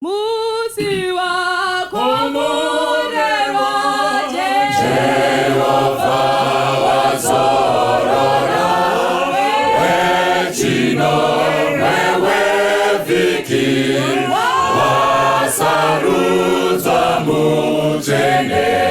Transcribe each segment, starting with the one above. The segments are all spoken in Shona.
musi wako murerwa Jehova wazorora wechino wewe viki wasarudza mutene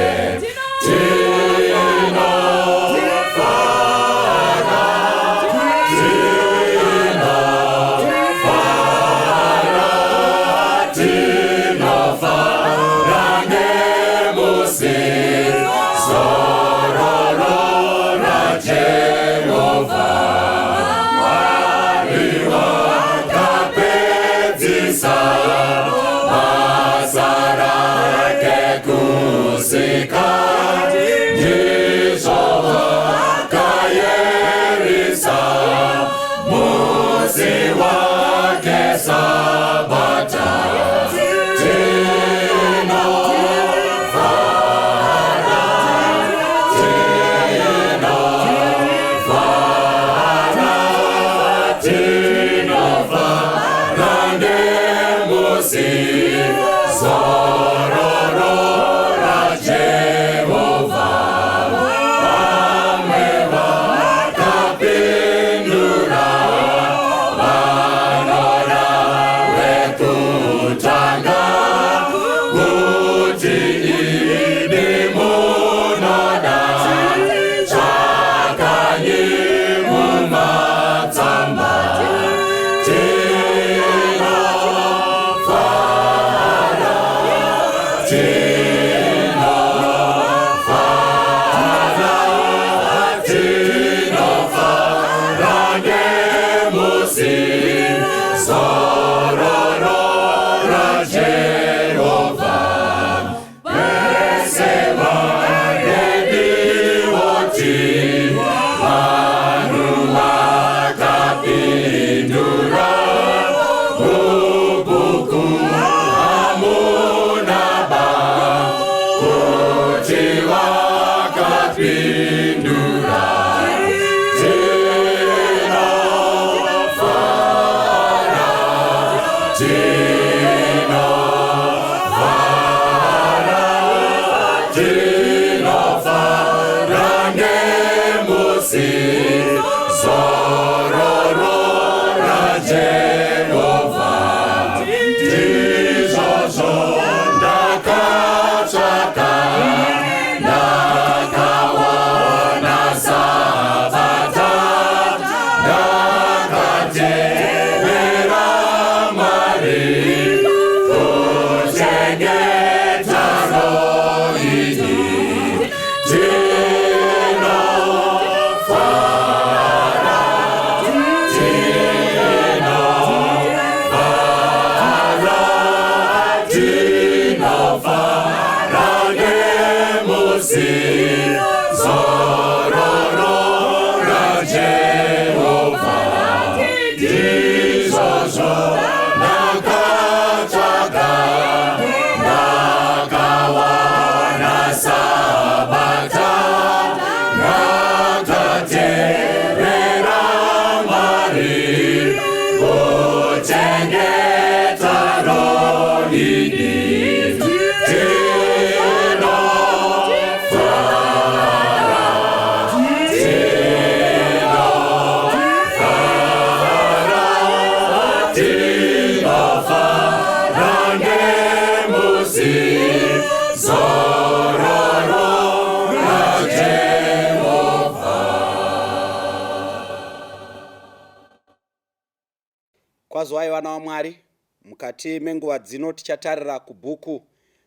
Kwazwai vana vaMwari, mukati menguva dzino tichatarira kubhuku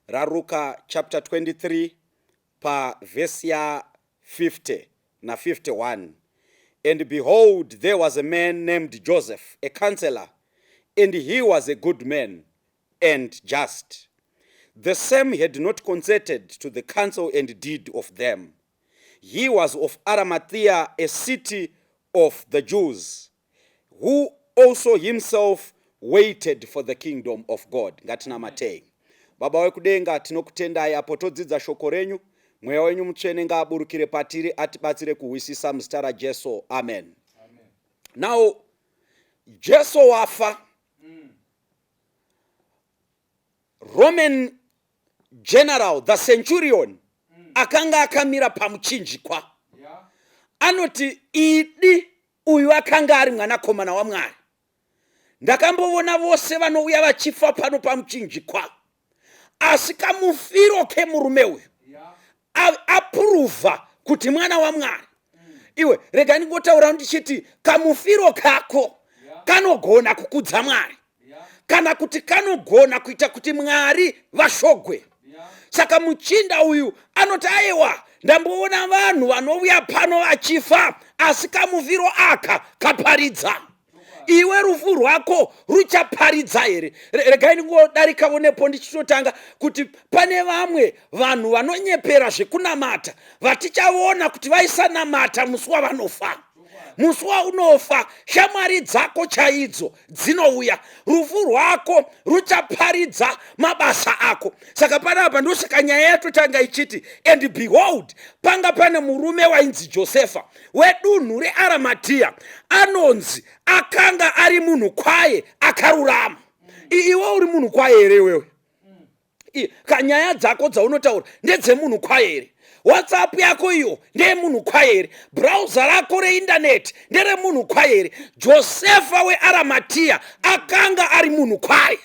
raRuka chapter 23 verse ya 50 na 51. And behold, there was a man named Joseph, a counselor, and he was a good man and just. The same had not consented to the counsel and deed of them. He was of Arimathea, a city of the Jews, who also himself waited for the kingdom of God. Ngatina Matei. Baba wekudenga tinokutendai apo todzidza shoko renyu, mweya wenyu mutsvene ngaaburukire patiri atibatsire kuwisisa muzita raJesu. Amen. Now Jesu wafa. Roman general, the centurion, akanga akamira pamuchinjikwa. Anoti idi uyu akanga ari mwanakomana waMwari. Ndakambovona vose vanouya vachifa pano pamuchinjikwa. Asi kamufiro kemurume uyu apuruvha kuti mwana waMwari. Iwe rega ndingotaura ndichiti kamufiro kako kanogona kukudza Mwari, kana kuti kanogona kuita kuti Mwari vashogwe. Saka muchinda uyu anoti aiwa, ndamboona vanhu vanouya pano vachifa, asi kamufiro aka kaparidza. Iwe rufu rwako ruchaparidza here? Regai ndingodarikaonepo ndichitotanga kuti pane vamwe vanhu vanonyepera zvekunamata vatichaona kuti vaisanamata musi wavanofa. Musi waunofa, shamwari dzako chaidzo dzinouya, rufu rwako ruchaparidza mabasa ako. Saka panapa ndosaka nyaya yatotanga ichiti, and behold, panga pane murume wainzi Josefa wedunhu reArimatea, anonzi akanga ari munhu kwaye akarurama. Iwe uri munhu kwaye here iwewe? Kanyaya dzako dzaunotaura ndedzemunhu kwaye here? WhatsApp yako iyo ndeyemunhu kwaye here? Browser rako reindaneti nderemunhu kwaye here? Josefa weArimatea akanga ari munhu kwaye,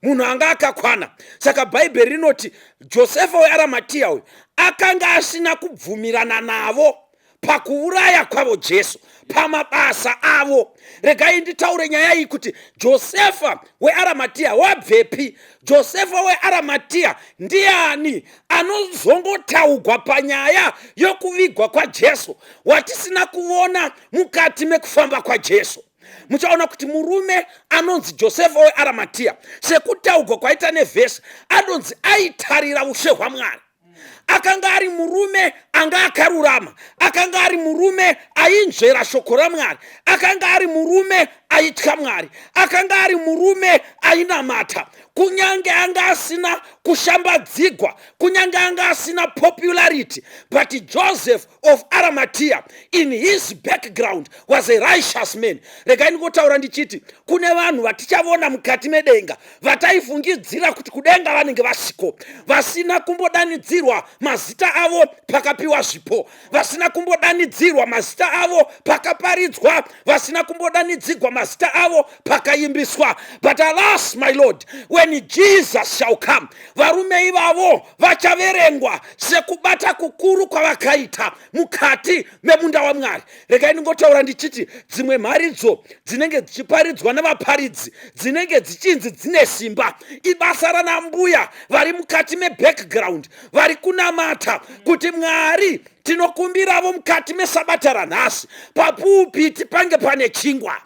munhu anga akakwana. Saka bhaibheri rinoti Josefa weArimatea uyu akanga asina kubvumirana navo pakuuraya kwavo Jesu, pamabasa avo. Regai nditaure nyaya iyi kuti Josefa weArimatea wabvepi? Josefa weArimatea ndiani anozongotaugwa panyaya yokuvigwa kwaJesu watisina kuona mukati mekufamba kwaJesu? Muchaona kuti murume anonzi Josefa weArimatea, sekutaugwa kwaita nevhesi, anonzi aitarira ushe hwaMwari. Akanga ari murume anga akarurama, akanga ari murume ainzvera shoko raMwari, akanga ari murume aitya Mwari, akanga ari murume ainamata. Kunyange anga asina kushambadzigwa, kunyange anga asina popularity, but Joseph of Arimathea in his background was a righteous man. Regai ndingotaura ndichiti kune vanhu vatichavona mukati medenga vataifungidzira kuti kudenga vanenge vasiko, vasina kumbodanidzirwa mazita avo pakapiwa zvipo, vasina kumbodanidzirwa mazita avo pakaparidzwa, vasina kumbodanidzirwa mazita avo pakaimbiswa. But alas, my Lord, when Jesus shall come, varume ivavo vachaverengwa sekubata kukuru kwavakaita mukati memunda waMwari. Regai ndingotaura ndichiti dzimwe mharidzo dzinenge dzichiparidzwa navaparidzi dzinenge dzichinzi dzine simba, ibasa ranambuya vari mukati mebackground, vari kunamata kuti Mwari tinokumbiravo mukati mesabata ranhasi papupiti pange pane chingwa.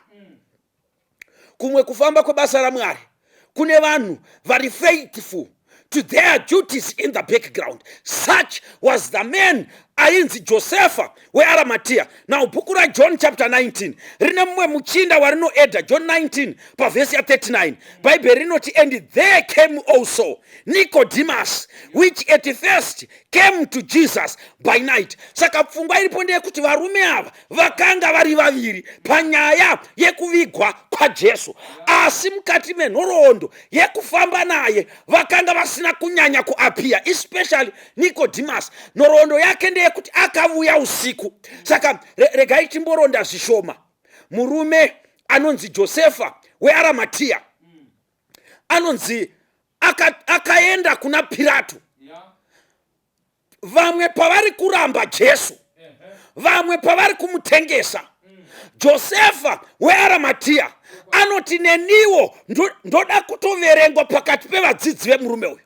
Kumwe kufamba kwebasa raMwari kune vanhu vari faithful to their duties in the background. Such was the man ainzi Josefa weArimathea. Now bhuku raJohn chapter 19 rine mumwe muchinda warinoedha, John 19 pavhesi ya39. Bhaibheri rinoti, and there came also Nicodemus, which at first came to Jesus by night. Saka pfungwa iripo ndeyekuti varume ava vakanga vari vaviri panyaya yekuvigwa kwaJesu, asi mukati menhoroondo yekufamba naye vakanga vasina kunyanya kuapia, especially Nicodemus. Nhoroondo yake ndeyekuti akavuya usiku. Saka regai timboronda zvishoma. Murume anonzi Josefa weArimathea anonzi akaenda kuna Pilato. Vamwe pavari kuramba Jesu, vamwe pavari kumutengesa, Josefa weArimathea anoti neniwo ndoda kutoverengwa pakati pevadzidzi vemurume uyu.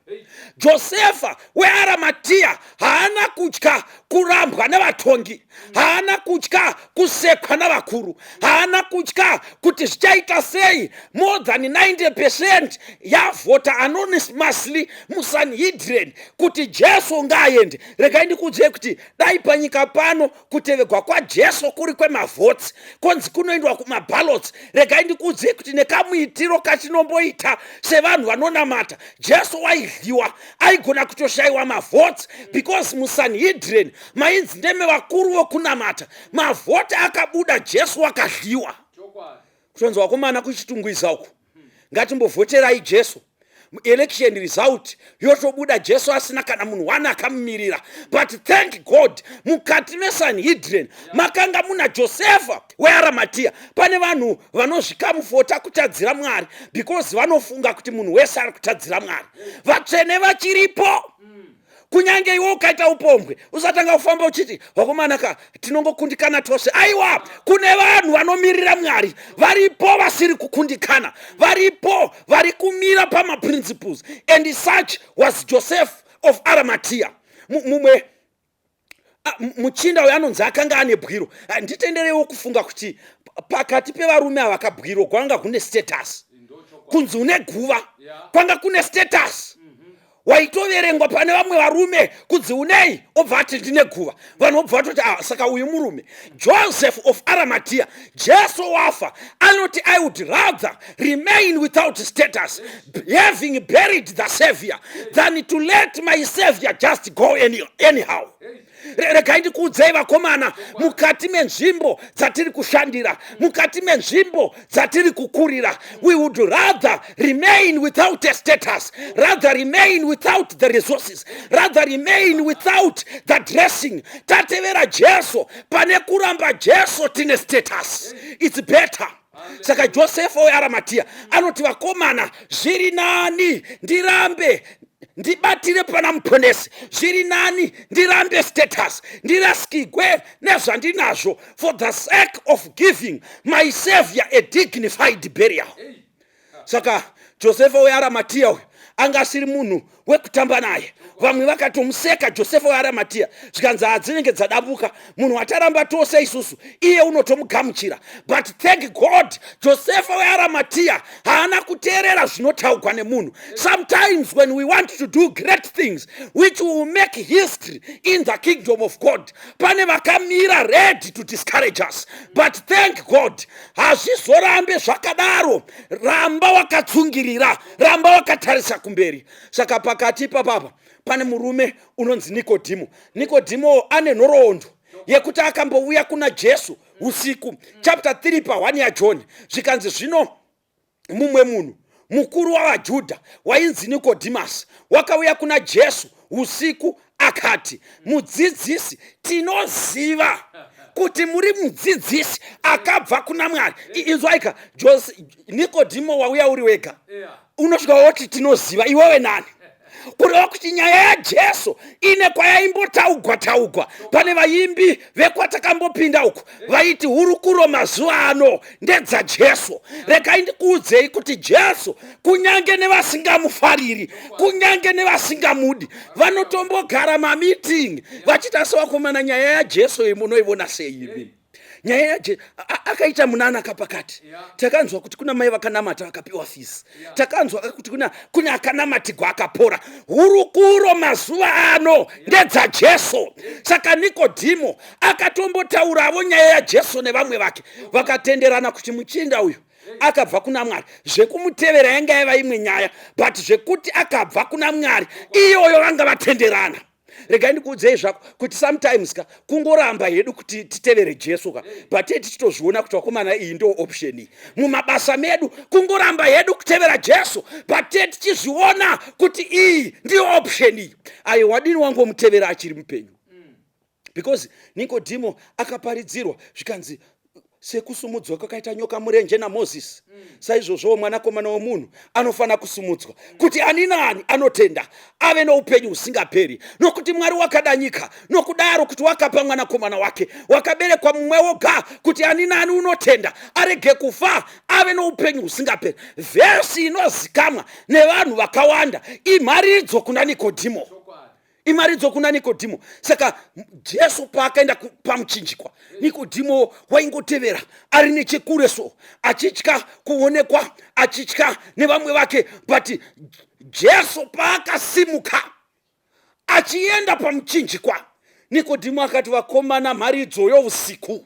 Josefa weArimathea haana kutya kurambwa navatongi, haana kutya kusekwa navakuru, haana kutya kuti zvichaita sei more than 90% yavhota anonymously muSanhedrin kuti Jesu ngaaende. Regai ndikuudzei kuti dai panyika pano kutevegwa kwaJesu kuri kwemavhotsi, konzi kunoendwa kumaballots, regai ndikuudzei kuti nekamuitiro katinomboita sevanhu vanonamata, Jesu waidliwa, aigona kutoshayiwa mavhotsi because muSanhedrin mainzi ndeme vakuru vokunamata, mavhoti akabuda, Jesu wakadliwa. Kutonzi wakomana kuchitungwiza uku, ngatimbovhoterai Jesu. election result yotobuda Jesu asina kana munhu wana akamumirira. But thank God mukati meSanhedrin makanga muna Josefa weArimatea. Pane vanhu vanozvikamufota kutadzira Mwari because vanofunga kuti munhu wese ari kutadzira Mwari. Vatsvene vachiripo. Kunyange iwe ukaita upombwe usatanga kufamba uchiti wakomanaka tinongokundikana tose. Aiwa, kune vanhu vanomirira Mwari varipo vasiri kukundikana, varipo vari kumira pamaprinciples, and such was Joseph of Arimathea. Mumwe muchinda uyo anonzi akanga ane bwiro. Nditenderewo kufunga kuti pakati pevarume ava vakabwiro kwanga kune status, kunzi une guva kwanga kune status. Waitoverengwa pane vamwe varume kunzi unei, obva ati ndine guva. Vanhu obva vatoti saka uyu murume. Joseph of Arimathea, Jesu wafa, anoti I would rather remain without status, having buried the Savior, than to let my Savior just go anyhow. Regai ndikuudzei vakomana, mukati menzvimbo dzatiri kushandira, mukati menzvimbo dzatiri kukurira, we would rather remain without a status, rather remain without the resources, rather remain without the dressing. Tatevera Jesu pane kuramba Jesu tine status. It's better. Saka Joseph weArimathea anoti vakomana, zviri nani ndirambe ndibatire pana muponesi, zviri nani ndirambe status, ndiraskigwe nezvandinazvo, for the sake of giving my Savior a dignified burial. Saka Joseph weArimathea uyu anga asiri munhu wekutamba naye. Vamwe vakatomuseka Joseph weArimathea zvikanzi hadzinenge dzadabuka, munhu wataramba tose isusu, iye unotomugamuchira. But thank God Joseph weArimathea haana kuteerera zvinotaurwa nemunhu. Sometimes when we want to do great things which will make history in the kingdom of God, pane vakamira ready to discourage us. But thank God hazvizorambe zvakadaro. Ramba wakatsungirira, ramba wakatarisa kumberi. Saka pakati papapa pane murume unonzi Nikodimo. Nikodimo ane nhoroondo yekuti akambouya kuna Jesu usiku. Chapter 3 pa1 yaJohn zvikanzi zvino mumwe munhu mukuru wavaJudha wainzi Nikodimasi wakauya kuna Jesu usiku akati, mudzidzisi, tinoziva kuti muri mudzidzisi akabva kuna Mwari. Inzwaika Nikodimo wauya uri wega, unosvika woti tinoziva, iwewe nani? Kureva kuti nyaya yaJesu ine kwayaimbotaugwa. Pane vaimbi vekwatakambopinda uko vaiti hurukuro mazuva ano ndedzaJesu. Regai ndikuudzei kuti Jesu kunyange nevasingamufariri, kunyange nevasingamudi, vanotombogara mamiting vachita sevakomana, nyaya yaJesu iyi munoiona sei imi? Nyaya yaJesu akaita munanaka pakati. Takanzwa kuti kuna mai vakanamata vakapiwa fees. Takanzwa kuti kuna akanamatigwa akapora. Hurukuro mazuva ano ndedzaJesu. Saka Nikodimo akatombotauravo nyaya yaJesu nevamwe vake, vakatenderana kuti muchinda uyu akabva kuna Mwari. Zvekumutevera yanga yava imwe nyaya, but zvekuti akabva kuna Mwari iyoyo vanga vatenderana. Regai ndikuudzei zvako kuti sometimes kungoramba hedu kuti titevere Jesu but tichitozviona kuti wakomana iyi ndo option iyi. Mumabasa medu kungoramba hedu kutevera Jesu but tichizviona kuti iyi ndiyo option iyi. Ayi, wadini wangu mutevera achiri mupenyu. Because Nikodimo akaparidzirwa zvikanzi sekusumudzwa kwakaita nyoka murenje naMozisi, saizvozvo mwanakomana womunhu anofana kusumudzwa kuti ani nani anotenda ave noupenyu husingaperi. Nokuti Mwari wakada nyika nokudaro kuti wakapa mwanakomana wake wakaberekwa mumwe woga kuti ani nani unotenda arege kufa ave noupenyu husingaperi. Vhesi inozikamwa nevanhu vakawanda imharidzo kuna Nikodimo, imharidzo kuna Nikodimo. Saka Jesu paakaenda pamuchinjikwa, Nikodimo waingotevera ari nechekureso, achitya kuonekwa, achitya nevamwe vake. But Jesu paakasimuka achienda pamuchinjikwa, Nikodimo akati, vakomana, mharidzo yousiku,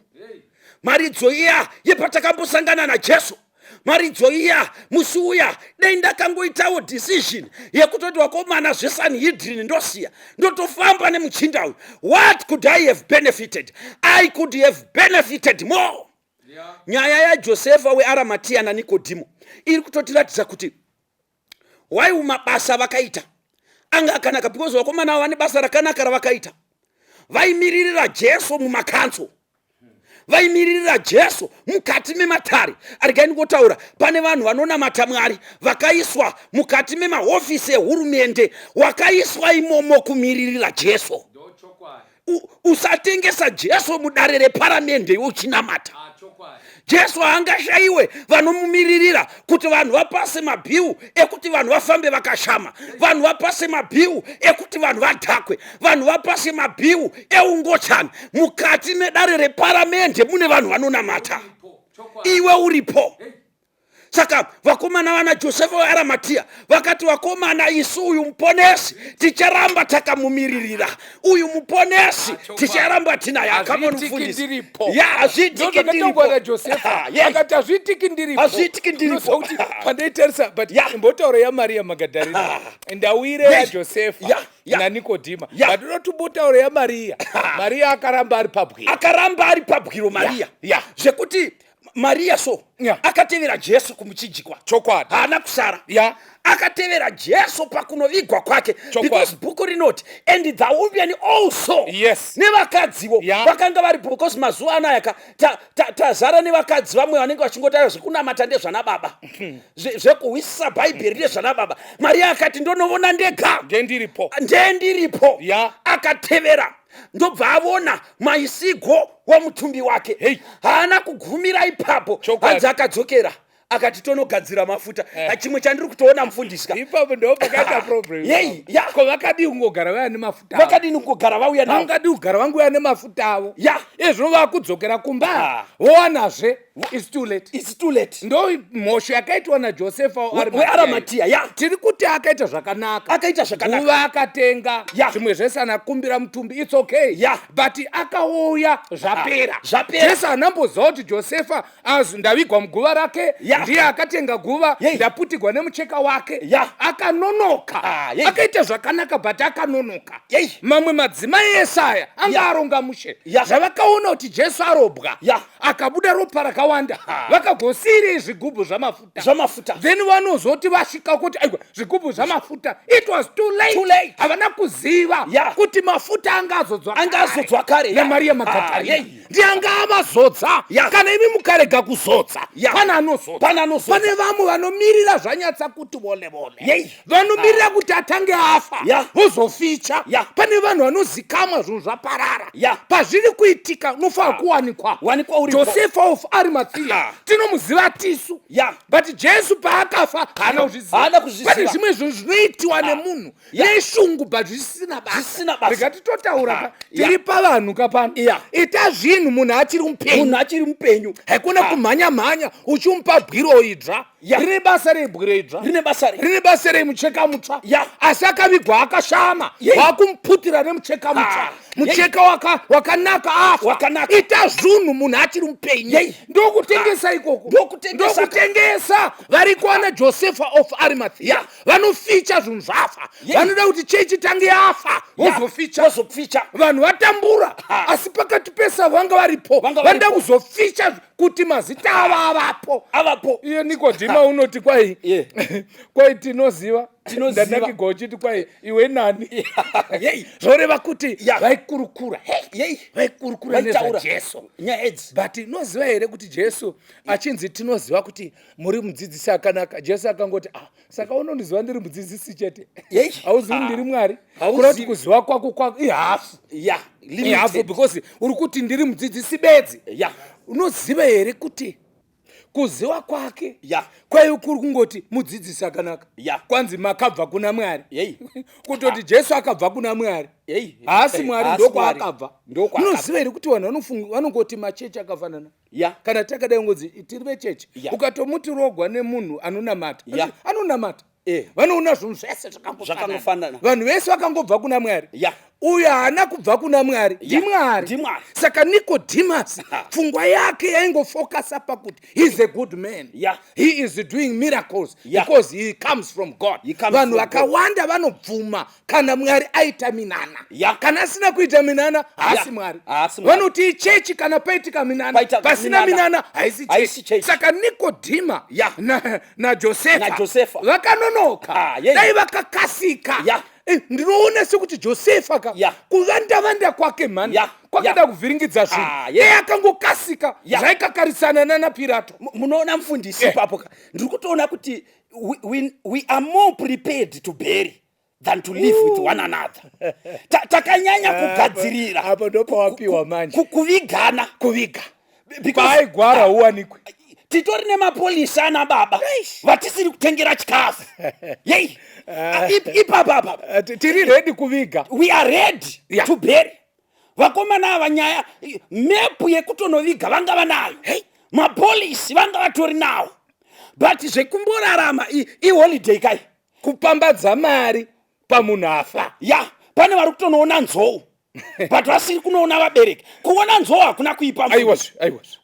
mharidzo iya yepatakambosangana naJesu, mharidzo iya musi uya dai ndakangoitawo decision yekutoti wakomana zveSanhedrin ndosiya ndotofamba nemuchinda uyu. What could I have benefited? I could have benefited more. Nyaya yaJosefa weArimathea naNikodimo iri kutotiratidza kuti mabasa vakaita anga akanaka because vakomana vane basa rakanaka ravakaita. Vaimiririra Jesu mumakanzo, vaimiririra Jesu mukati mematare. Arigai ngotaura, pane vanhu vanonamata Mwari vakaiswa mukati memahofisi ehurumende, wakaiswa imomo kumiririra Jesu. Usatengesa Jesu mudare reparamende uchinamata. Jesu haangashaiwe vanomumiririra kuti vanhu vapase mabhiu ekuti vanhu vafambe vakashama, vanhu vapase mabhiu ekuti vanhu vadhakwe, vanhu vapase mabhiu eungochani. Mukati medare reparamende mune vanhu vanonamata, iwe uripo. Saka vakomana vana Josefa waArimatea vakati, vakomana isu uyu muponesi ticharamba takamumiririra, uyu muponesi ticharamba tinaye. Akamufundisa azvitiki ndiripo. Josefa akati azvitiki ndiripo. Pandaiteresa but imbotaura yaMaria Magadharena ndawire yaJosefa naNikodhima, but ndotombotaura yaMaria. Maria akaramba ari pabwiro. Maria zvekuti Maria akatevera Jesu kumuchinjikwa. Chokwadi. Haana kusara. Akatevera Jesu pakunovigwa kwake. Because bhuku rinoti and the women also. Yes. Nevakadziwo vakanga varipo, because mazuva anaya tazara nevakadzi vamwe vanenge vachingotaura zvekunamata ndezvana baba, zvekuwisisa bhaibheri ndezvana baba. Maria akati ndonovona ndega ndendiripo. Akatevera. Ndobva avona maisigo wamutumbi wake. Haana kugumira ipapo. Hanzi akadzokera akati tonogadzira mafuta. Chimwe chandiri kutoona mufundisi ipapo ndo pakaita problem. Ko vakadi kungogara vaya nemafuta. Vakadi kungogara vauya nawo. Vakadi kugara vangu vaya nemafuta avo. Izvo vakudzokera kumba. Vowanazve it's too late. Ndo mhosho yakaitwa naJosefa waArimatea. Tiri kuti akaita zvakanaka. Nguva akatenga. Zvimwe zvese anakumbira mutumbi, it's okay. But akauya zvapera. Jesu anamboziva kuti Josefa ndavigwa muguva rake, ndiye akatenga guva, ndaputigwa nemucheka wake. Akanonoka. Akaita zvakanaka but akanonoka. Mamwe madzimai esaya anga aronga mushe. Zvavakaona kuti Jesu arobwa, akabuda ropa rakawanda, vakagosiri zvigubhu zvamafuta. Then vanozoti vasvika kuti zvigubhu zvamafuta, it was too late. Havana kuziva kuti mafuta angazodzwa kare naMaria Magadharena. Ndianga amazodza kana imi mukarega kuzodza. Pana anozodza. Pane vamwe vanomirira zvanyatsa kuti vole. Vanomirira kuti atange afa vozoficha. Pane vanhu vanozikamwa zvinhu zvaparara. Pazviri kuitika unofanira kuwanikwa. Josefa of Arimathea tinomuziva tisu. But Jesu paakafa haana kuzviziva. Pane zvimwe zvinhu zvinoitiwa nemunhu neshungu but zvisina basa. Rega titotaura tiri pavanhu kapano. Ita zvinhu munhu achiri mupenyu. Hakuna kumhanya uchimupa bwiro idzva. Rine basa rebwiro idzva. Rine basa remucheka mutsva. Asi akavigwa akashama. Wakumuputira nemucheka mutsva. Mucheka wakanaka afa. Ita zvinhu munhu achiri mupenyu. Ndokutengesa ikoko. Ndokutengesa. Vari kuwana Josefa of Arimathea vanoficha zvinhu zvafa. Vanoda kuti chechi tange yafa vozoficha. Vanhu vatambura. Asi pakati pesa vanga varipo vanoda kuzoficha kuti mazita avo avapo. Iye Nikodhima unoti kwai tinoziva. Ndanaki gochiti kwai iwe nani. Zvoreva kuti vaikurukura nezvaJesu. But inoziva here kuti Jesu achinzi tinoziva kuti muri mudzidzisi akanaka. Jesu akangoti saka unondiziva ndiri mudzidzisi chete. Hauzivi ndiri Mwari. Kurati kuziva kwako ihafu. Ihafu because uri kuti ndiri mudzidzisi bedzi. Unoziva here kuti kuziva kwake kwaiva kuri kungoti mudzidzisi akanaka. Kwanzi makabva kuna Mwari. Kutoti Jesu akabva kuna Mwari. Haasi Mwari ndokwaakabva. Unoziva here kuti vanhu vanongoti machechi akafanana. Kana takadai ngodzi tiri vechechi, ukatomuti rogwa nemunhu anonamata, vanoona zvinhu zvese zvakangofanana. Vanhu vese vakangobva kuna Mwari. uyu haana kubva kuna Mwari, ndimwari. Saka Nicodemus pfungwa yake yaingofocusa pakuti he is a good man. He is doing miracles because he comes from God. Vanhu vakawanda vanobvuma kana Mwari aita minana. Kana asina kuita minana haasi Mwari. Vanoti chechi kana paitika minana, pasina minana haisi chechi. Saka Nicodemus na Josefa vakanonoka. Dai vakakasika. Ndinoona sekuti Josefa kuvanda kwake mani kwakada kuvhiringidza zvinhu akangokasika zvaikakarisana nana Pirato. Munoona mufundisi papo ndiri kutoona kuti we are more prepared to bury than to live with one another. Takanyanya kugadzirira apa ndopawapiwa manje kuviga paigwara uwanikwe. Titori nemapolisa ana baba vatisiri kutengera chikafu. Yei ipapa tiri ready kuviga. We are ready to bury. Vakomana vanyaya mepu yekutonoviga vanga vanayo. Mapolisi vanga vatori nawo. But zvekumborarama holiday kai kupambadza mari pamunhu afa. Pane vari kutonoona nzou but vasiri kunoona vabereki. Kuona nzou hakuna kuipa.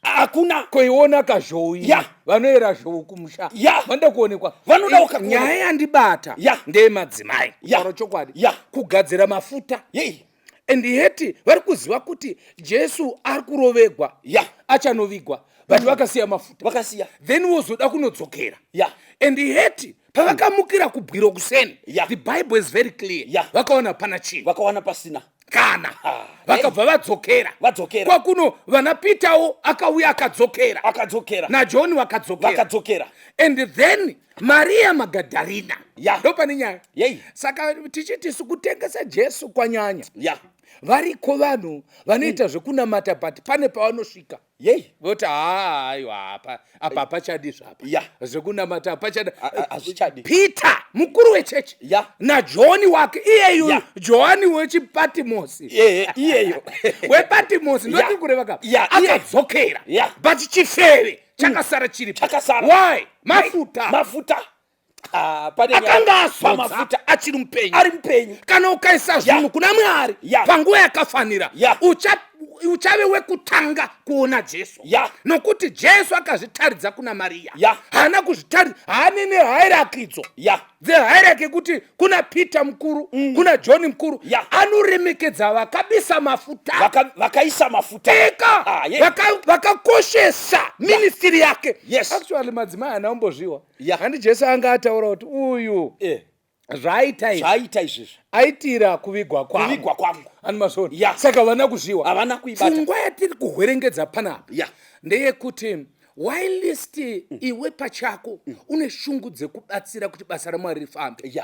Hakuna kuiona kazhou. Vanoera zhou kumusha. Vanoda kuonekwa. Nyaya yandibata ndeyemadzimai. Tauro chokwadi. Kugadzira mafuta. And yet vari kuziva kuti Jesu ari kurovegwa achanovigwa but vakasiya mafuta. Then vozoda kunodzokera. And yet pavakamukira kubwiro kuseni the Bible is very clear. Vakaona pana chinhu. Vakaona pasina kana vakabva vadzokera. Kwakuno vana Pitawo akauya akadzokera naJohn vakadzokera. And then Maria Magadharina ndopane nyaya. Saka tichiti sikutengesa Jesu kwanyanya. Variko vanhu vanoita zvekunamata but pane pavanosvika voti aiwa apa pachadi zvapa zvekunamata pachadi. Peter mukuru wechechi naJohn wake iyeyo Johani wechipatimosi iyeyo wepatimosi ndoti kureva kapa akadzokera but chifeve chakasara chiripo. Why? Mafuta akanga azodza achiri mupenyu. Kana ukaisa zvinhu kuna Mwari panguva yakafanira uchave wekutanga kuona Jesu. Nokuti Jesu akazvitaridza kuna Maria. Haana kuzvitaridza, haane nehierarchidzo. The hierarchy kuti kuna Peter mukuru, kuna John mukuru. Anoremekedza vakabisa mafuta. Vakaisa mafuta. Vakakoshesa ministry yake. Actually madzimai anaombozviwa. Handi Jesu anga ataura kuti uyu zvaita izvi aitira kuvigwa kwangu. Animasoni. Saka vana kuzviwa. Pfungwa yatiri kuhwerengedza panapa ndeyekuti whilst iwe pachako une shungu dzekubatsira kuti basa raMwari rifambe,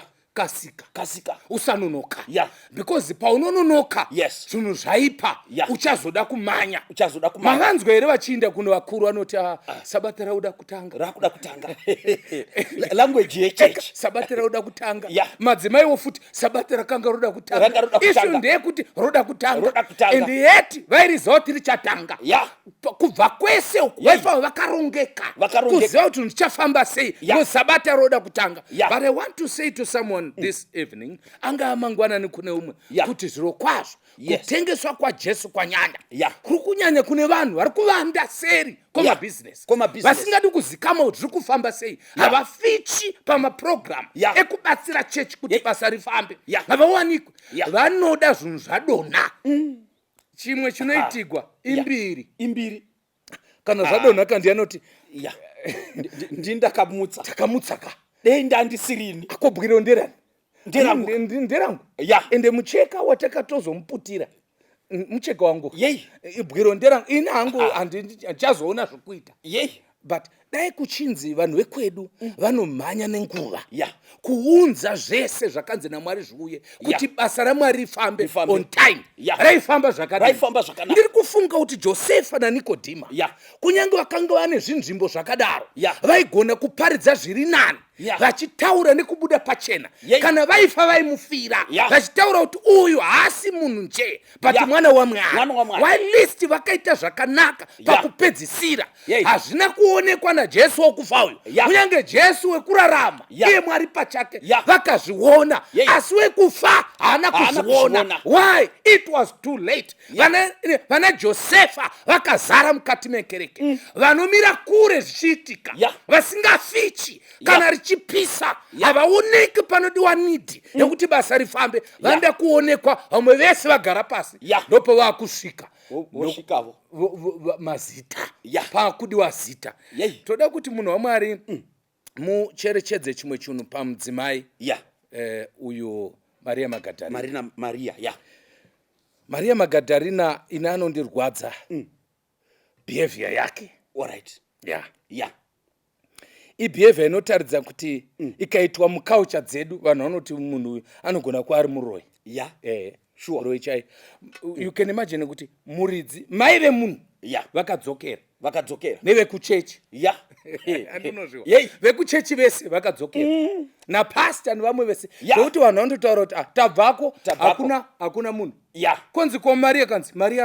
kasika usanonoka. Because paunononoka zvinhu zvaipa uchazoda kumanya. Mavanzwa here vachiinda kuno vakuru vanoti sabata rauda kutanga language yechechi sabata rauda kutanga. Madzimai wofuti sabata rakanga roda kutanga. Ishu ndeyekuti roda kutanga. And yet vairiziva kuti richatanga. Kubva kwese vaifa vakarongeka kuziva kuti ndichafamba sei sabata roda kutanga. But I want to say to someone this evening, anga mangwanani kune umwe kuti zviro kwazvo kutengeswa kwaJesu kwanyanya kuri kunyanya kune vanhu vari kuvanda seri kwemabusiness vasingadi kuzikama kuti zviri kufamba sei. Havafichi pamaprogramu ekubatsira chechi kuti basa rifambe. Havawanikwe. Vanoda zvinhu zvadonha. Chimwe chinoitigwa imbiri kana zvadonha kandi anoti ndindakamutsaka dei ndandisirini akobwiro nderangu ende mucheka watakatozomuputira mucheka wangu bwiro nderangu ini hangu handichazoona zvekuita. But dai kuchinzi vanhu vekwedu vanomhanya nenguva kuunza zvese zvakanzi naMwari zviuye kuti basa raMwari rifambe on time. Raifamba zvakanaka. Ndiri kufunga kuti Josefa naNikodhima kunyange vakanga vane zvinzvimbo zvakadaro vaigona kuparidza zviri nani vachitaura nekubuda pachena. Kana vaifa vaimufira vachitaura kuti uyu haasi munhu nje but mwana waMwari. Whilst vakaita zvakanaka pakupedzisira hazvina kuonekwa kana Jesu wokufa uyu, kunyange Jesu wekurarama, iye Mwari pachake vakazviona, asi wekufa haana kuzviona. Why? It was too late. Vana Josefa vakazara mukati mekereke, vanomira kure zvichiitika, vasingafichi kana richipisa, havaoneki panodiwa nidhi yekuti basa rifambe, vanoda kuonekwa, vamwe vese vagara pasi, ndopo vakusvika mazita, pakudiwa zita. Toda kuti munhu waMwari mucherechedze chimwe chinhu pamudzimai uyu Maria Magadharina. Maria Magadharina ina anondirwadza behavior yake. Behavior inotaridza kuti ikaitwa muculture dzedu vanhu vanoti munhu uyu anogona kuva ari muroyi. Royi chai. You can imagine kuti muridzi mai vemunhu vakadzokera nevekuchechi. Vekuchechi vese vakadzokera napasta nevamwe vese, nokuti vanhu vanotaura kuti tabvako hakuna munhu. Konzi ko Maria, kanzi Maria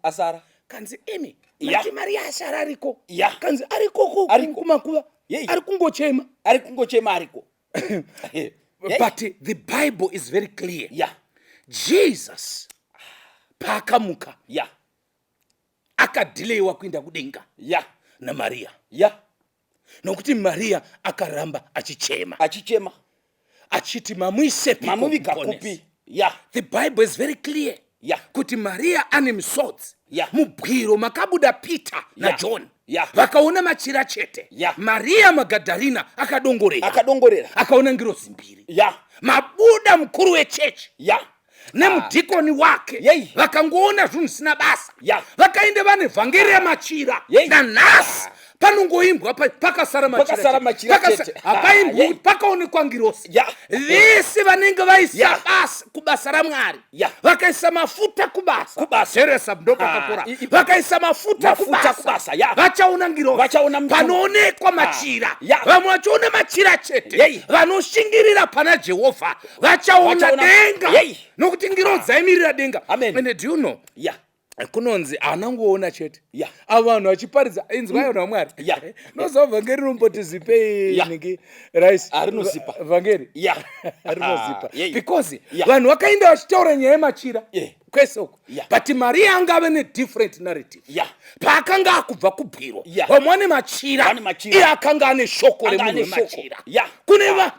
asara kanzi imi mati Maria asara ariko, kanzi arikoko kumakuva ari kungochema ariko. But the Bible is very clear. Jesus paakamuka akadhileyiwa kuenda kudenga naMaria, nokuti Maria akaramba achichema achiti mamuisepi, mamuviga kupi. The Bible is very clear kuti Maria ane misodzi mubwiro makabuda Peter naJohn, vakaona machira chete. Maria Magadharina akadongorera akaona ngirozi mbiri, mabuda mukuru wechechi nemudhikoni wake vakangoona zvinhu zvisina basa, vakaenda vane vhangeri remachira. Nanhasi panongoimbwa pakasara machira chete, hapaimbwi pakaonekwa ngirosi. Vese vanenge vaisa basa kubasa raMwari, vakaisa mafuta kubasa, Teresa mudoko akakura, vakaisa mafuta kubasa, vachaona ngirosi panoonekwa machira. Vamwe vachiona machira chete, vanoshingirira pana Jehovha vachaona denga, nokuti ngirosi dzaimirira denga. And do you know, kunonzi anangoona chete, avanhu vachiparidza inzwai vanhu vaMwari, nozva vhangeri romboti zipei niki rice arinozipa vhangeri arinozipa, because vanhu vakaenda vachitaura nyaya yemachira kwese uko, but Maria anga ave nedifferent narrative. Paakanga akubva kubwiro, vamwe ane machira, iye akanga ane shoko remunhu wemachira.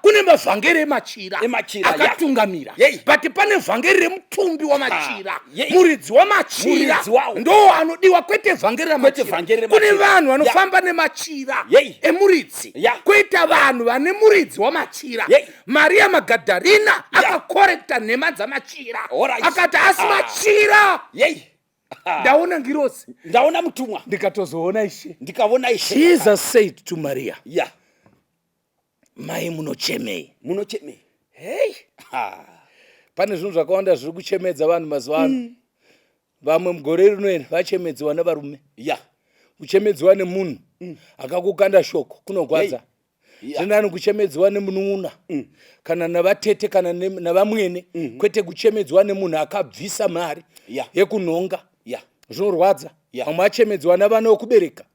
Kune mavhangeri emachira akatungamira, but pane vhangeri remutumbi wamachira, muridzi wamachira ndo anodiwa, kwete vhangeri ramachira. Kune vanhu vanofamba nemachira emuridzi, kwete vanhu vane muridzi wamachira. Maria Magadharina akakorekta nhema dzamachira, akati asi machira ndaona ngirozi, ndaona mutumwa, ndikatozoona Ishe. Jesus said to Maria, mai munochemei. Pane zvinhu zvakawanda zviri kuchemedza vanhu mazuva ano. Vamwe mugore rino vachemedziwa nevarume, kuchemedziwa nemunhu akakukanda shoko kunorwadza. Zvinani kuchemedziwa nemunun'una kana navatete kana navamwene, kwete kuchemedziwa nemunhu akabvisa mari yekunhonga, zvinorwadza. Vamwe achemedziwa navana vokubereka,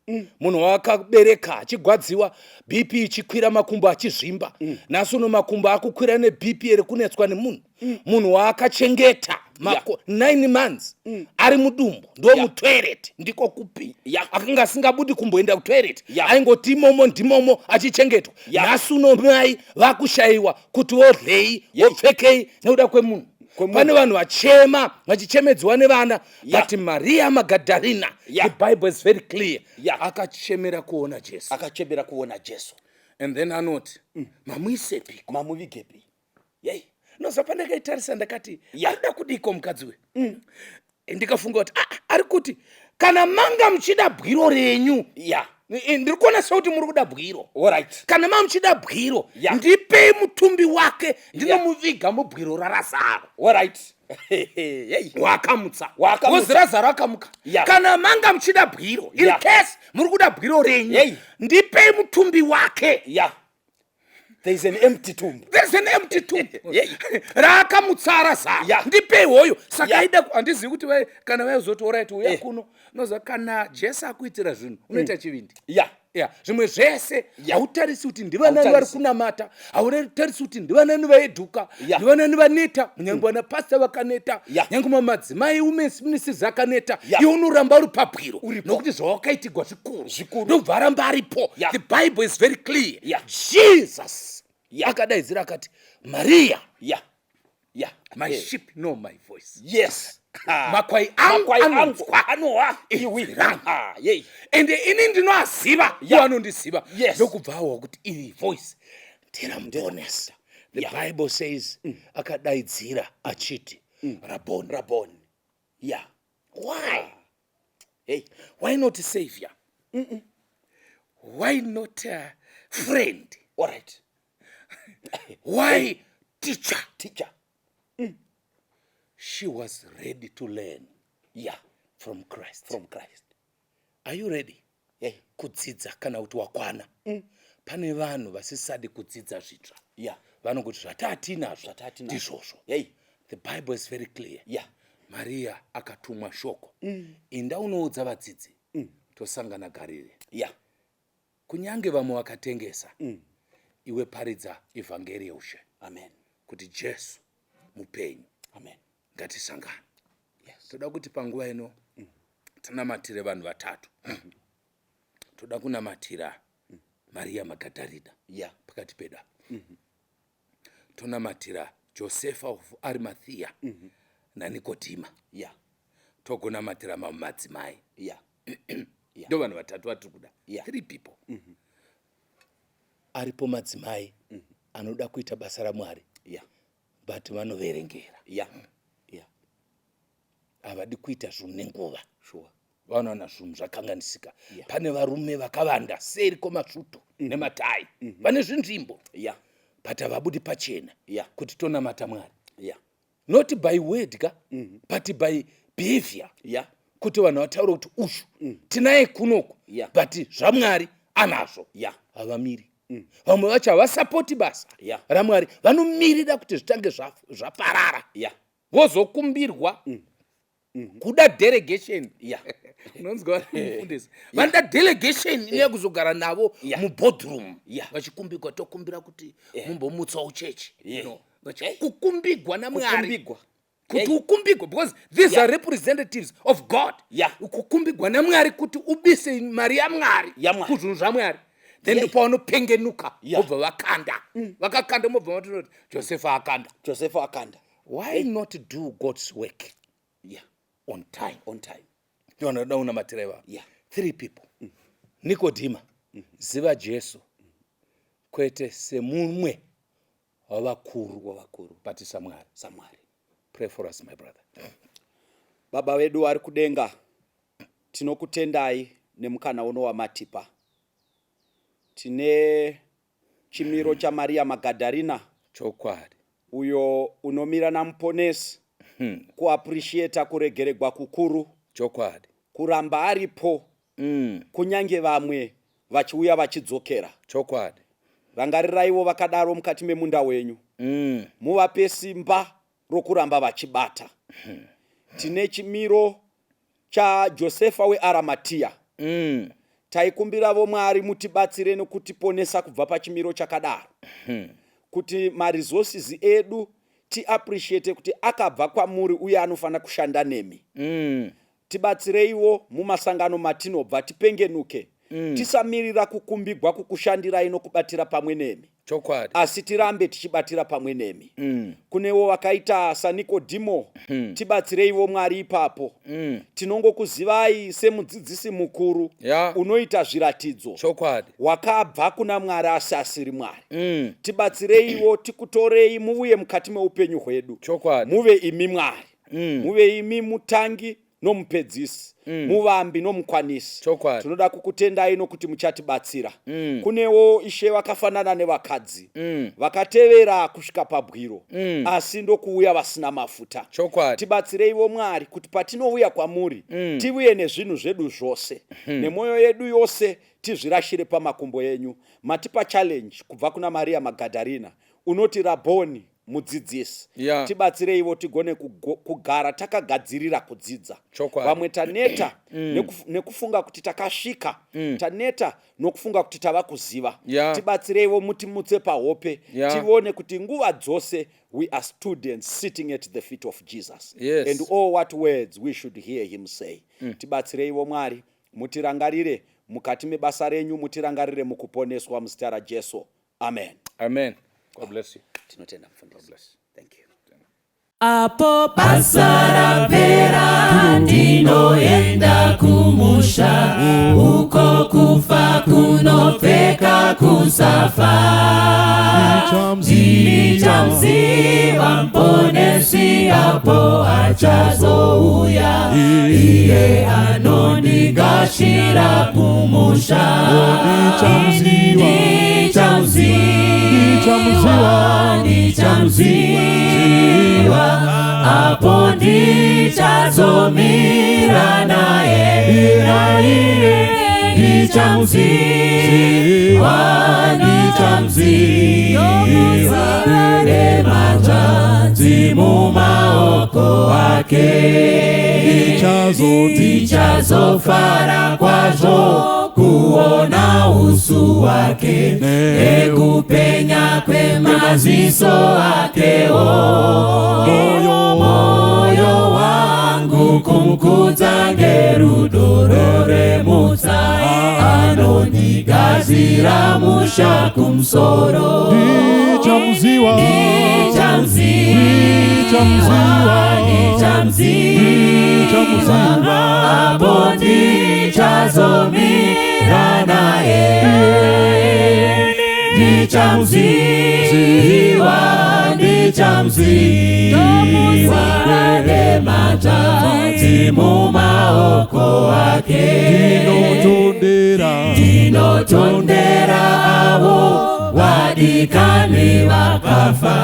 munhu wakabereka achigwadziwa, BP ichikwira, makumbo achizvimba. Nhasi uno makumbo akukwira neBP iri kunetswa nemunhu, munhu waakachengeta 9 months ari mudumbu, ndo mutoilet ndiko kupi, akanga asingabudi kumboenda kutoilet, aingoti imomo achichengetwa. Nhasi uno mai vakushayiwa kuti vodlei vopfekei nekuda kwemunhu. Pane vanhu vachema vachichemedziwa nevana, but Maria Magadharina, the Bible is very clear, akachemera kuona Jesu. And then anoti mamuisepi, mamuvigepi. Nozapa ndakaitarisa ndakati arida kudiko mukadzi we, ndikafunga kuti ari kuti kana manga muchida bwiro renyu, ndiri kuona sekuti muri kuda bwiro, kana manga muchida bwiro, ndipei mutumbi wake ndinomuviga mubwiro raRazaro. Wakamutsa wozi Razaro akamuka. Kana manga muchida bwiro, in case muri kuda bwiro renyu, ndipei mutumbi wake. There is an empty tomb. Rakamutsa Razaro, ndipei hoyo. Saka ida handizivi kuti kana vaizoti alright uya kuno, noza kana Jesu akuitira zvinhu unoita chivindi. zvimwe zvese hautarisi kuti ndivanani vari kunamata, hautarisi kuti ndivanani vaedhuka, ndivanani vaneta, munyange vana pasta vakaneta, nyange mamadzimai uministers akaneta, iwe unoramba uri pabwiro nokuti zvawakaitigwa zvikuru ndobva aramba aripo. The Bible is very clear. Jesus akadaidzira akati, Maria, my sheep know my voice. Makwai angu anonzwa iwi rangu. Ende ini ndinoaziva iwo anondiziva. Ndokubva awa kuti iyi voice ndiramuponesa. The Bible says akadaidzira achiti Rabboni. Why not savior? Why not friend? All right. Why teacher? She was ready to learn from Christ. Are you ready? Kudzidza kana kuti wakwana. Pane vanhu vasisadi kudzidza zvitsva. Vanongoti zvatatinazvo ndizvozvo. The Bible is very clear. Maria akatumwa shoko. Inda unoudza vadzidzi. Tosangana Galile. Kunyange vamwe vakatengesa. Iwe paridza evhangeri yeushe. Amen. Kuti Jesu mupenyu. Amen. Ngatisangana. Toda kuti panguva ino tinamatire vanhu vatatu. Toda kunamatira Maria Magadharina pakati pedu. Tonamatira Joseph of Arimathea naNikodima. Togonamatira madzimai. Ndo vanhu vatatu vatiri kuda. 3 people. Aripo madzimai anoda kuita basa raMwari. But vanoverengera. Havadi kuita zvinhu nenguva. Vanowana zvinhu zvakanganisika. Pane varume vakavanda seri kwemasvuto nematai. Vane zvinzvimbo. But havabudi pachena kuti tonamata Mwari. Not by word but by behavior. Kuti vanhu vataura kuti ushu tinaye kunoku but zvaMwari anazvo. Havamiri. Vamwe vacho havasapoti basa raMwari, vanomirira kuti zvitange zvaparara. Vozokumbirwa kuda delegation. Unonzwa mufundisi. Vanoda delegation inekuzogara navo muboardroom. Vachikumbirwa tokumbira kuti mumbomutsawo chechi. Kukumbirwa naMwari. Kuti ukumbirwa because these are representatives of God. Kukumbirwa naMwari kuti ubise mari yaMwari kuzvinhu zvaMwari. Then the panopengenuka obva vakanda. Vakakanda mobva vatinoti Joseph akanda. Why not do God's work on time? Ndinoda unamatira 3 people. Nikodima ziva Jesu kwete semumwe wavakuru but saMwari. Pray for us, my brother. Baba vedu vari kudenga, tinokutendai nemukana uno wamatipa. Tine chimiro cha Maria Magadharina. Chokwadi. Uyo unomira namuponesi. Kuappreciate kuregeregwa kukuru. Chokwadi. Kuramba aripo. Kunyange vamwe vachiuya vachidzokera. Chokwadi. Rangariraiwo vakadaro mukati memunda wenyu. Muvape simba rokuramba vachibata. Tine chimiro cha Josefa weArimathea. Taikumbiravo Mwari mutibatsire nokutiponesa kubva pachimiro chakadaro. Kuti maresources edu tiappreciate kuti akabva kwamuri uye anofanira kushanda nemi. Tibatsireiwo mumasangano matinobva tipengenuke. Tisamirira kukumbigwa kukushandirai nokubatira pamwe nemi. Chokwadi. Asi tirambe tichibatira pamwe nemi. Kunewo vakaita saNikodimo. Tibatsireiwo Mwari ipapo. Tinongokuzivai semudzidzisi mukuru unoita zviratidzo. Chokwadi. Wakabva kuna Mwari asi asiri Mwari. Tibatsireiwo tikutorei muuye mukati meupenyu hwedu. Chokwadi. Muve imi Mwari. Muve imi mutangi nomupedzisi. Muvambi nomukwanisi. Chokwadi. Tinoda kukutendai nokuti muchatibatsira. Kunewo ishe vakafanana nevakadzi. Vakatevera kusvika pabwiro. Asi ndokuuya vasina mafuta. Chokwadi. Tibatsireiwo Mwari kuti patinouya kwamuri tiuye nezvinhu zvedu zvose. Nemwoyo yedu yose tizvirashire pamakumbo enyu. Matipa challenge kubva kuna Maria Magadharina. Unoti Rabboni, mudzidzisi. Yeah. Tibatsireiwo tigone kugara takagadzirira kudzidza. Vamwe taneta nekufunga kuti takasvika, taneta nokufunga kuti tava kuziva. Yeah. Tibatsireiwo mutimutse pahope. Yeah. Tione kuti nguva dzose we are students sitting at the feet of Jesus. Yes. And all what words we should hear him say. Tibatsireiwo Mwari, mutirangarire mukati mebasa renyu, mutirangarire mukuponeswa muzita raJesu. Amen. Amen. God bless you. Tinotenda mufundisi. Thank you. Apo basa rapera ndinoenda kumusha, uko kufa kunopfeka kusafa. Nichamziva muponesi apo achazouya, iye anondigashira kumusha. Nichamziva apo ndichazomira naye. Nichamziva nemanjanzi mumaoko ake. Tichazofara kwazvo kuona uso wake, nekupenya kwemaziso akewo. Moyo wangu kumkudza ngerudo roremutsa, anondigadzira musha kumusoro. Nichamziva apo ndichazomira naye. Nichamziva nemanjanzi mumaoko ake. Ndinotondera avo vadikani vakafa,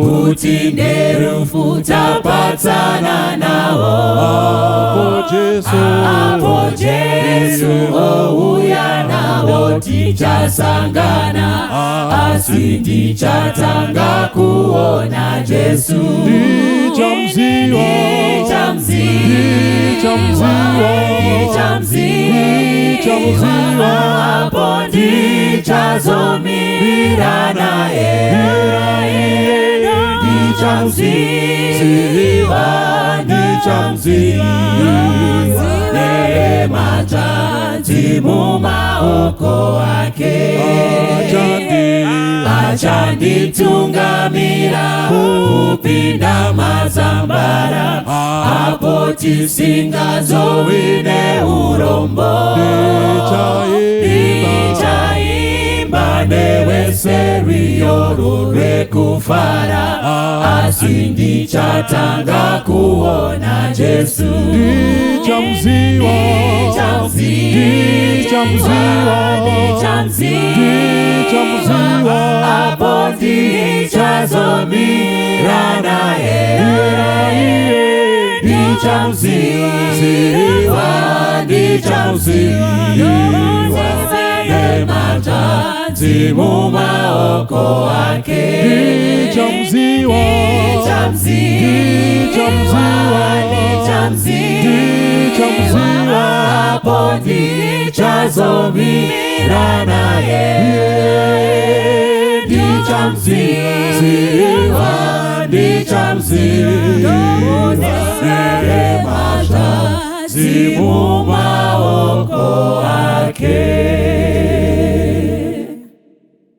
kuti nderufu tapatsana navo. Apo Jesu ouya navo tichasangana, asi ndichatanga kuona Jesu. Nichamziva apo ndichazomira naye. Nichamziva nemanjanzi mumaoko ake. Achanditungamira kupinda mazambara, apo tisingazowi neurombo. Ndichaimba newese rwiyo rwekufara, asi ndichatanga kuona Jesu. Nichamziva apo ndichazomira naye. Nichamziva nemanjanzi mumaoko ake. Nichamziva apo ndichazomira naye. Nichamziva nemanjanzi mumaoko ake.